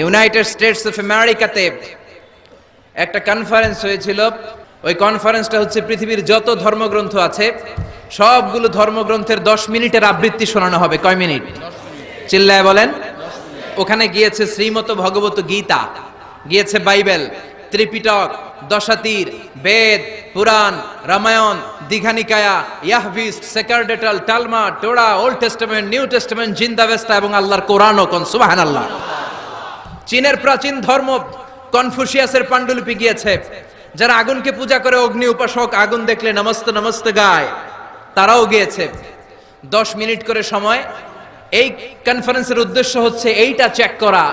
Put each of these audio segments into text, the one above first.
United states of আমেরিকাতে একটা conference হয়েছিল। ওই কনফারেন্সটা হচ্ছে পৃথিবীর যত ধর্মগ্রন্থ আছে সবগুলো ধর্মগ্রন্থের 10 মিনিটের আবৃত্তি শোনানো হবে। কয় মিনিট? চিল্লায় বলেন। ওখানে গিয়েছে শ্রীমত ভগবত গীতা, গিয়েছে বাইবেল, ত্রিপিটক, দশাতীর, বেদ, পুরাণ, রামায়ণ, দীঘানিকায়া, ইয়াহভিস্ট, সেকারডেটাল, Talmud, Torah, old testament, new testament, Zend Avesta এবং আল্লাহর কোরআনও। কোন সুবহানাল্লাহ। চীনের প্রাচীন ধর্ম কনফুসিয়াসের পাণ্ডুলিপি গিয়েছে। যারা আগুনকে পূজা করে, অগ্নি উপাসক, আগুন দেখলে নমস্তে নমস্তে গায়, তারাও গিয়েছে। 10 মিনিট করে সময়। এই কনফারেন্সের উদ্দেশ্য হচ্ছে এইটা চেক করা,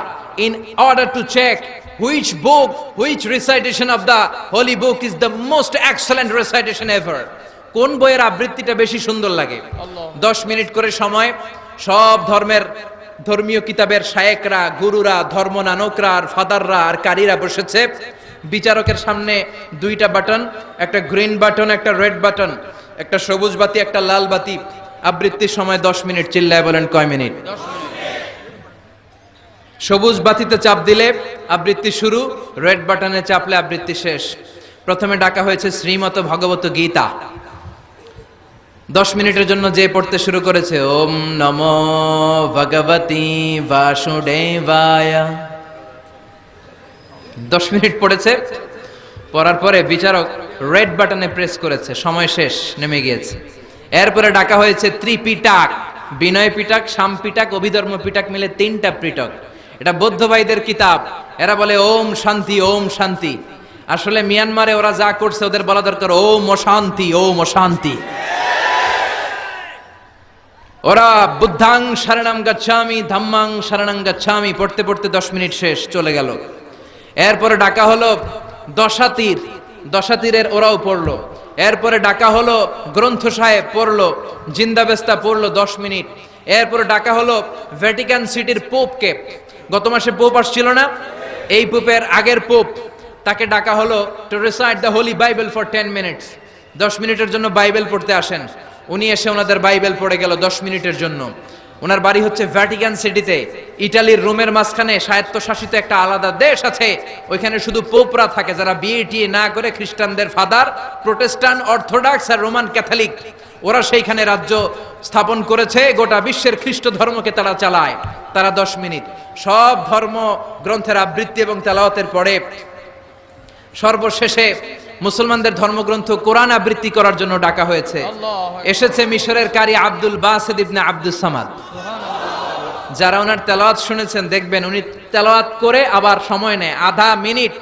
in order to check which book, which recitation of the holy book is the most excellent recitation ever. কোন বইয়ের আবৃত্তিটা বেশি সুন্দর লাগে। 10 মিনিট করে সময়। সব ধর্মের ধর্মীয় কিতাবের শায়েকরা, গুরুরা, ধর্মনানকরা আর ফাদাররা আর কারীরা বসেছে। বিচারকের সামনে 2টা বাটন, একটা গ্রিন বাটন, একটা রেড বাটন, একটা সবুজ বাতি, একটা লাল বাতি। আবৃত্তির সময় 10 মিনিট। চিল্লায় বলেন কয় মিনিট? সবুজ বাতিতে চাপ দিলে আবৃত্তি শুরু, রেড বাটনে চাপলে আবৃত্তি শেষ। প্রথমে ডাকা হয়েছে শ্রীমত ভগবত গীতা। 10 মিনিটের জন্য যে পড়তে শুরু করেছে, ওম নমো ভগবতী বাসুদেবায়। 10 মিনিট পড়েছে। পড়ার পরে বিচারক রেড বাটনে প্রেস করেছে, সময় শেষ, নেমে গিয়েছে। এরপরে ডাকা হয়েছে ত্রিপিটক, বিনয় পিটক, শাম পিটক, অভিধর্ম পিটক মিলে 3টা পিটক। এটা বৌদ্ধ ভাইদের কিতাব। এরা বলে ওম শান্তি, ওম শান্তি। আসলে মিয়ানমারে ওরা যা করছে ওদের বলা দরকার ওম অশান্তি, ওম অশান্তি। ওরা বুদ্ধাং শরণং গচ্ছামি, ধাম্মাং শরণং গচ্ছামি পড়তে পড়তে 10 মিনিট শেষ, চলে গেল। এরপরে ডাকা হলো দশাতীর, দশাতীরের ওরাও পড়লো। এরপরে ডাকা হলো গ্রন্থ সাহেব, পড়লো। জিন্দাবেস্তা পড়লো 10 মিনিট। এরপরে ডাকা হলো ভ্যাটিকান সিটির পোপকে। গত মাসে পোপ আসছিল না? এই পোপের আগের পোপ, তাকে ডাকা হলো to recite the Holi Bible for 10 minutes. 10 মিনিটের জন্য বাইবেল পড়তে আসেন। উনি এসে ওনাদের বাইবেল পড়ে গেল 10 মিনিটের জন্য। ওনার বাড়ি হচ্ছে ভ্যাটিকান সিটিতে, ইটালির রোমের মাঝখানে স্বায়ত্তশাসিত একটা আলাদা দেশ আছে। ওইখানে শুধু পোপরা থাকে, যারা বিয়ে না করে খ্রিস্টানদের ফাদার, প্রোটেস্টান্ট, অর্থোডক্স আর রোমান ক্যাথলিক, ওরা সেইখানে রাজ্য স্থাপন করেছে। গোটা বিশ্বের খ্রিস্ট ধর্মকে তারা চালায়। তারা 10 মিনিট সব ধর্ম গ্রন্থের আবৃত্তি এবং তেলাওয়াতের পরে সর্বশেষে মুসলমানদের ধর্মগ্রন্থ কোরআন আবৃত্তি করার জন্য ডাকা হয়েছে। এসেছে মিশরের কারি Abdul Basit ibn Abdus Samad. যারা ওনার তেলাওয়াত শুনেছেন দেখবেন উনি তেলাওয়াত করে আবার সময় নেয়, আধা মিনিট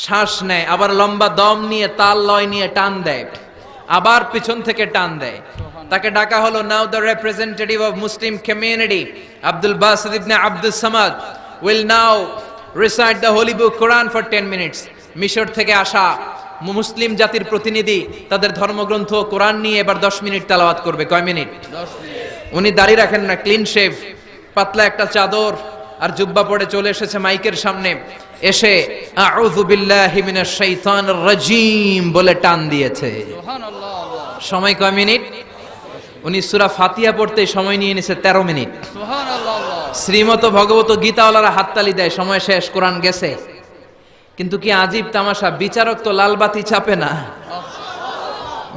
শ্বাস নেয়, আবার লম্বা দম নিয়ে তাল লয় নিয়ে টান দেয়, আবার পিছন থেকে টান দেয়। তাকে ডাকা হলো now the representative of Muslim community Abdul Basit ibn Abdus Samad will now recite the holy book Quran for 10 minutes. মিশর থেকে আসা মুসলিম জাতির প্রতিনিধি তাদের ধর্মগ্রন্থ কোরআন নিয়ে এবার 10 মিনিট তেলাওয়াত করবে। কয় মিনিট? 10 মিনিট। উনি দাড়ি রাখেন না, ক্লিন শেভ, পাতলা একটা চাদর আর জুব্বা পরে চলে এসেছে মাইকের সামনে। এসে আউযু বিল্লাহি মিনাশ শাইতানির রাজীম বলে টান দিয়েছে। সুবহানাল্লাহ। সময় কয় মিনিট? উনি সূরা ফাতিহা পড়তে সময় নিয়ে নিয়েছে 13 মিনিট। সুবহানাল্লাহ। শ্রীমত ভগবত গীতাওয়ালারা হাততালি দেয়, সময় শেষ, কোরআন গেছে। কিন্তু কি আজীব তামাশা, বিচারক তো লালবাতি চাপে না।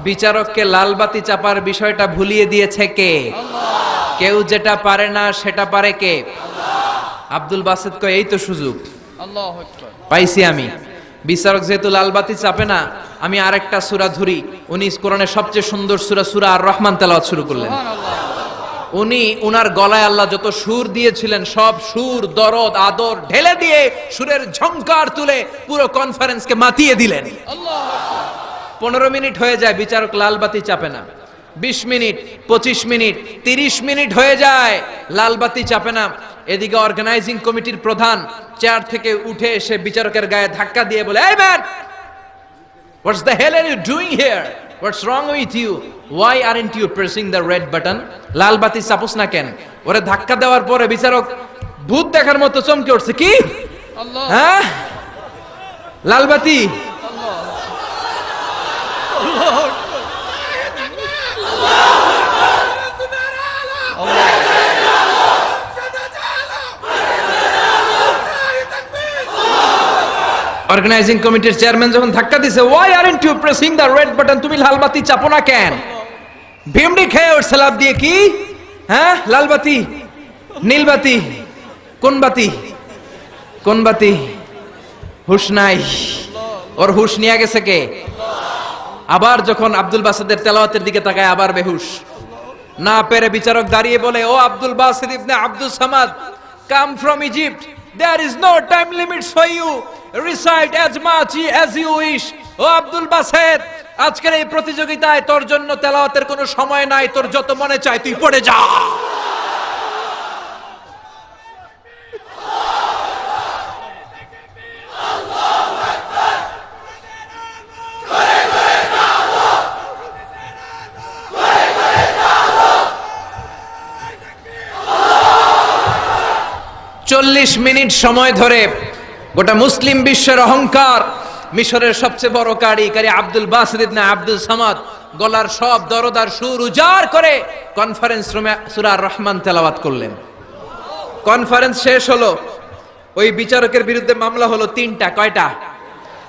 বিচারককে লালবাতি চাপার বিষয়টা ভুলিয়ে দিয়েছে কে? আল্লাহ। কেউ যেটা পারে না সেটা পারে কে? আল্লাহ। আব্দুল বাসিত কয় এই তো সুযোগ, আল্লাহু আকবার, পাইছি আমি। বিচারক যেহেতু লালবাতি চাপে না, আমি আরেকটা সূরা ধরি। উনি কোরআনের সবচেয়ে সুন্দর সূরা, সূরা আর রহমান তেলাওয়াত শুরু করলেন। উনি উনার গলায় আল্লাহ যত সুর দিয়েছিলেন সব সুর, দরদ, আদর ঢেলে দিয়ে সুরের ঝংকার তুলে পুরো কনফারেন্সকে মাতিয়ে দিলেন। 15 মিনিট হয়ে যায়, বিচারক লালবাতি চাপে না। 20 মিনিট, 25 মিনিট, 30 মিনিট হয়ে যায়, লালবাতি চাপে না। এদিকে অর্গানাইজিং কমিটির প্রধান চেয়ার থেকে উঠে এসে বিচারকের গায়ে ধাক্কা দিয়ে বলে, এই man, what's the hell are you doing here? What's wrong with you? Why aren't you pressing the red button? লাল বাতি চাপোস না কেন? ওরে ধাক্কা দেওয়ার পরে বিচারক ভূত দেখার মতো চমকে উঠছে। কি? আল্লাহ। হ্যাঁ, লাল বাতি। আল্লাহ। আল্লাহ। আল্লাহ। অর্গানাইজিং কমিটির চেয়ারম্যান যখন ধাক্কা দিছে, why aren't you pressing the red button, তুমি লাল বাতি চাপো না কেন? ভিমডি খেয়ে ওর সালাপ দিয়ে কি, হ্যাঁ লাল বাতি নীল বাতি, কোন বাতি কোন বাতি? হুশ নাই, ওর হুশ নিয়ে গেছে কে? আবার যখন আব্দুল বাসিদের তেলাওয়াতের দিকে তাকায় আবার বেহুশ। না পেরে বিচারক দাঁড়িয়ে বলে, ও Abdul Basit ibn Abdul Samad, come from Egypt, there is no time limits for you, recite as much as you wish. O Abdul Basit, আজকের এই প্রতিযোগিতায় তোর জন্য তেলাওয়াতের কোনো সময় নাই, তোর যত মনে চায় তুই পড়ে যা। চল্লিশ মিনিট সময় ধরে গোটা মুসলিম বিশ্বের অহংকার, মিশরের সবচেয়ে বড় কারি Abdul Basit ibn Abdul Samad গলার সব দরদার সুর উজাড় করে কনফারেন্স রুমে সূরা আর রহমান তেলাওয়াত করলেন। কনফারেন্স শেষ হলো, ওই বিচারকের বিরুদ্ধে মামলা হলো তিনটা। কয়টা?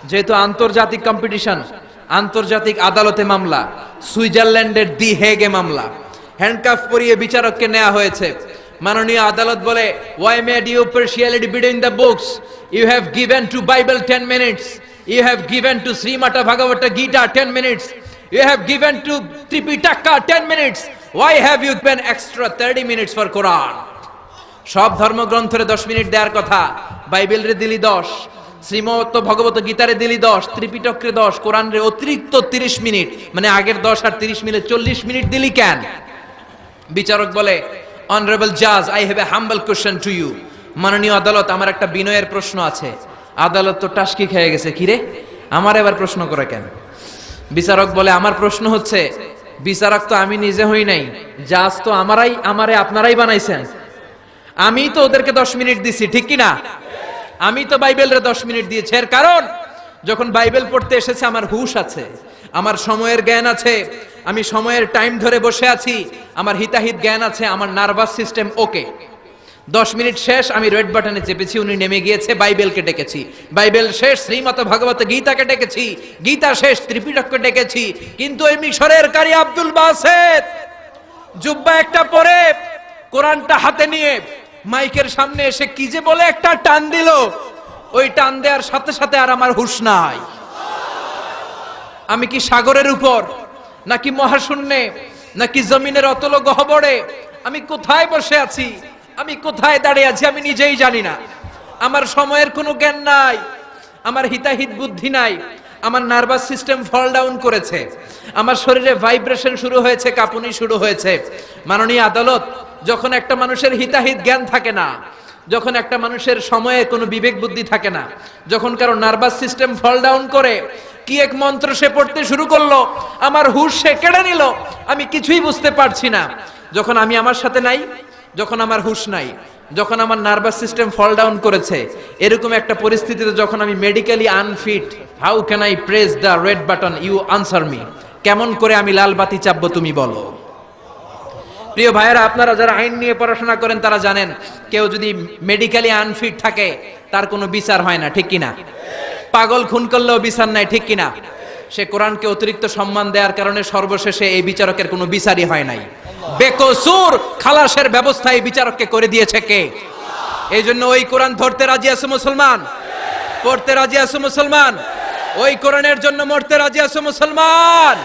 যেহেতু আন্তর্জাতিক কম্পিটিশন, আন্তর্জাতিক আদালতে মামলা, সুইজারল্যান্ডের দি হেগে মামলা। হ্যান্ডকাফ পরিয়ে বিচারককে নেওয়া হয়েছে। মাননীয় আদালত বলে, why made you partiality between the books? You have given to Bible 10 minutes, you have given to Srimata Bhagavata Gita 10 minutes, you have given to Tripitaka 10 minutes, why have you given extra 30 minutes for Quran? সব ধর্মগ্রন্থরে 10 minute দেওয়ার কথা, বাইবেলরে দিলি 10, শ্রীমত ভগবত গীতারে দিলি 10, ত্রিপিটকরে 10, কোরআনরে অতিরিক্ত 30 minute, মানে আগের 10 আর 30 মিলে 40 minute দিলি কেন? বিচারক বলে, Honorable Judge, I have a humble question to you. মাননীয় আদালত, আমার একটা বিনয়ের প্রশ্ন আছে। আদালত তো টাসকি খেয়ে গেছে, কিরে আমার এবার প্রশ্ন করে কেন? বিচারক বলে, আমার প্রশ্ন হচ্ছে, বিচারক তো আমি নিজে হই নাই, জাজ তো আমারে আপনারাই বানাইছেন। আমি তো ওদেরকে 10 মিনিট দিছি, ঠিক কি না? আমি তো বাইবেলরে 10 মিনিট দিয়েছি। এর কারণ, যখন বাইবেল পড়তে এসেছে আমার হুশ আছে, আমার সময়ের জ্ঞান আছে, আমি সময়ের টাইম ধরে বসে আছি, আমার হিতাহিত জ্ঞান আছে, আমার নার্ভাস সিস্টেম ওকে। 10 মিনিট শেষ, আমি রেড বাটনে চেপেছি, উনি নেমে গিয়েছে, বাইবেলকে ডেকেছি, বাইবেল শেষ, শ্রীমত ভগবত গীতাকে ডেকেছি, গীতা শেষ, ত্রিপিটককে ডেকেছি। কিন্তু এই মিশরের কারি আব্দুল বাসিদ জুব্বা একটা পরে কোরআনটা হাতে নিয়ে মাইকের সামনে এসে কি যে বলে একটা টান দিল, ওই টান দেওয়ার সাথে সাথে আর আমার হুশ নাই। আমি কি সাগরের উপর, নাকি মহাশূন্যে, নাকি জমিনের অতল গহ্বরে? আমি কোথায় বসে আছি, আমি কোথায় দাঁড়িয়ে আছি, আমি নিজেই জানি না। আমার সময়ের কোনো জ্ঞান নাই, আমার হিতাহিত বুদ্ধি নাই, আমার নার্ভাস সিস্টেম ফল ডাউন করেছে, আমার শরীরে ভাইব্রেশন শুরু হয়েছে, কাঁপুনি শুরু হয়েছে। মাননীয় আদালত, যখন একটা মানুষের হিতাহিত জ্ঞান থাকে না, যখন একটা মানুষের সময়ে কোনো বিবেক বুদ্ধি থাকে না, যখন কারো নার্ভাস সিস্টেম ফল ডাউন করে, কি এক মন্ত্র সে পড়তে শুরু করলো, আমার হুশ সে কেড়ে নিল, আমি কিছুই বুঝতে পারছি না। যখন আমি আমার সাথে নাই, যখন আমার হুশ নাই, যখন আমার নার্ভাস সিস্টেম ফল ডাউন করেছে, এরকম একটা পরিস্থিতিতে যখন আমি medically unfit, how can I press the red button? You answer me. কেমন করে আমি লাল বাতি চাপবো তুমি বলো। প্রিয় ভাইয়েরা, আপনারা যারা আইন নিয়ে পড়াশোনা করেন তারা জানেন, কেউ যদি মেডিকেলি আনফিট থাকে তার কোনো বিচার হয় না, ঠিক কিনা? পাগল খুন করলেও বিচার নাই, ঠিক কিনা? সে কোরআনকে অতিরিক্ত সম্মান দেওয়ার কারণে সর্বশেষে এই বিচারকের কোনো বিচারই হয় নাই। বেকসুর খালাসের ব্যবস্থা এই বিচারককে করে দিয়েছে কে? এই জন্য ওই কোরআন ধরতে রাজি আছে মুসলমান, পড়তে রাজি আছে মুসলমান, ওই কোরআনের জন্য মরতে রাজি আছে মুসলমান।